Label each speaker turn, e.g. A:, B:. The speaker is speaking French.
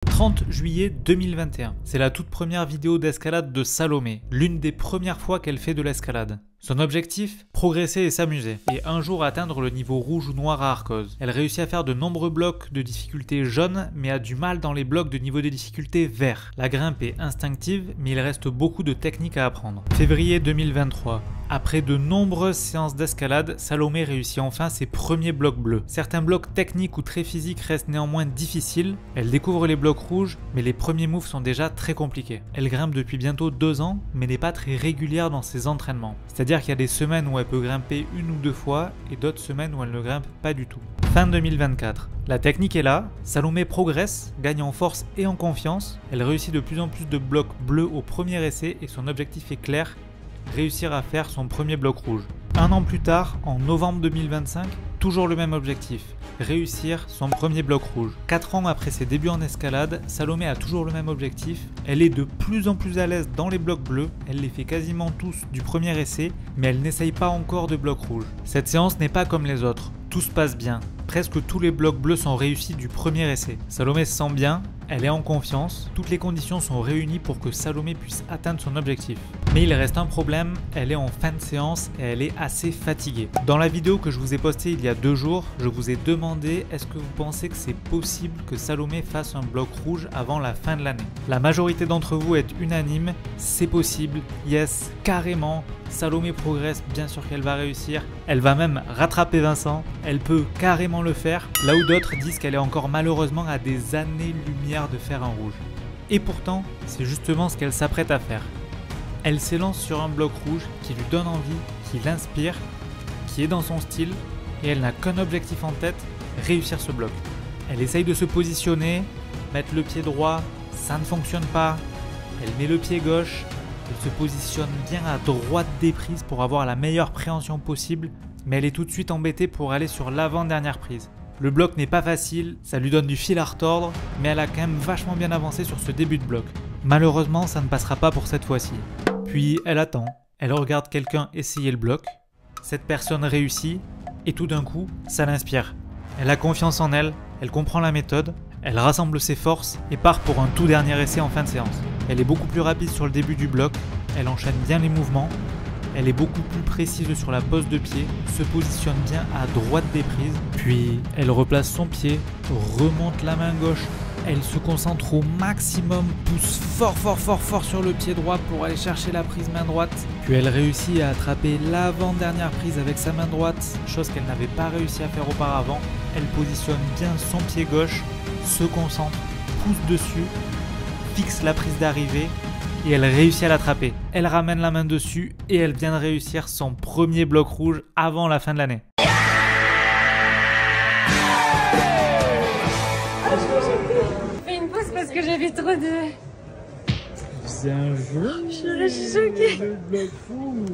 A: 30 juillet 2021. C'est la toute première vidéo d'escalade de Salomé, l'une des premières fois qu'elle fait de l'escalade. Son objectif? Progresser et s'amuser, et un jour atteindre le niveau rouge ou noir à Arcos. Elle réussit à faire de nombreux blocs de difficulté jaune, mais a du mal dans les blocs de niveau de difficulté vert. La grimpe est instinctive, mais il reste beaucoup de techniques à apprendre. Février 2023. Après de nombreuses séances d'escalade, Salomé réussit enfin ses premiers blocs bleus. Certains blocs techniques ou très physiques restent néanmoins difficiles. Elle découvre les blocs rouges, mais les premiers moves sont déjà très compliqués. Elle grimpe depuis bientôt 2 ans, mais n'est pas très régulière dans ses entraînements. C'est-à-dire qu'il y a des semaines où elle peut grimper 1 ou 2 fois, et d'autres semaines où elle ne grimpe pas du tout. Fin 2024. La technique est là, Salomé progresse, gagne en force et en confiance. Elle réussit de plus en plus de blocs bleus au premier essai et son objectif est clair, réussir à faire son premier bloc rouge. 1 an plus tard, en novembre 2025, toujours le même objectif, réussir son premier bloc rouge. 4 ans après ses débuts en escalade, Salomé a toujours le même objectif. Elle est de plus en plus à l'aise dans les blocs bleus, elle les fait quasiment tous du premier essai, mais elle n'essaye pas encore de bloc rouge. Cette séance n'est pas comme les autres, tout se passe bien. Presque tous les blocs bleus sont réussis du premier essai. Salomé se sent bien, elle est en confiance, toutes les conditions sont réunies pour que Salomé puisse atteindre son objectif. Mais il reste un problème, elle est en fin de séance et elle est assez fatiguée. Dans la vidéo que je vous ai postée il y a 2 jours, je vous ai demandé est-ce que vous pensez que c'est possible que Salomé fasse un bloc rouge avant la fin de l'année. La majorité d'entre vous est unanime, c'est possible, yes, carrément. Salomé progresse, bien sûr qu'elle va réussir. Elle va même rattraper Vincent, elle peut carrément le faire, là où d'autres disent qu'elle est encore malheureusement à des années-lumière de faire un rouge. Et pourtant, c'est justement ce qu'elle s'apprête à faire. Elle s'élance sur un bloc rouge qui lui donne envie, qui l'inspire, qui est dans son style, et elle n'a qu'un objectif en tête, réussir ce bloc. Elle essaye de se positionner, mettre le pied droit, ça ne fonctionne pas, elle met le pied gauche, elle se positionne bien à droite des prises pour avoir la meilleure préhension possible, mais elle est tout de suite embêtée pour aller sur l'avant-dernière prise. Le bloc n'est pas facile, ça lui donne du fil à retordre, mais elle a quand même vachement bien avancé sur ce début de bloc. Malheureusement, ça ne passera pas pour cette fois-ci. Puis elle attend, elle regarde quelqu'un essayer le bloc, cette personne réussit, et tout d'un coup, ça l'inspire. Elle a confiance en elle, elle comprend la méthode, elle rassemble ses forces et part pour un tout dernier essai en fin de séance. Elle est beaucoup plus rapide sur le début du bloc, elle enchaîne bien les mouvements, elle est beaucoup plus précise sur la pose de pied, se positionne bien à droite des prises, puis elle replace son pied, remonte la main gauche, elle se concentre au maximum, pousse fort sur le pied droit pour aller chercher la prise main droite, puis elle réussit à attraper l'avant-dernière prise avec sa main droite, chose qu'elle n'avait pas réussi à faire auparavant. Elle positionne bien son pied gauche, se concentre, pousse dessus, fixe la prise d'arrivée, et elle réussit à l'attraper. Elle ramène la main dessus et elle vient de réussir son premier bloc rouge avant la fin de l'année.
B: Fais une pause parce que j'ai vu trop de...
C: C'est un jeu.
B: Je suis choquée.
C: Le bloc rouge.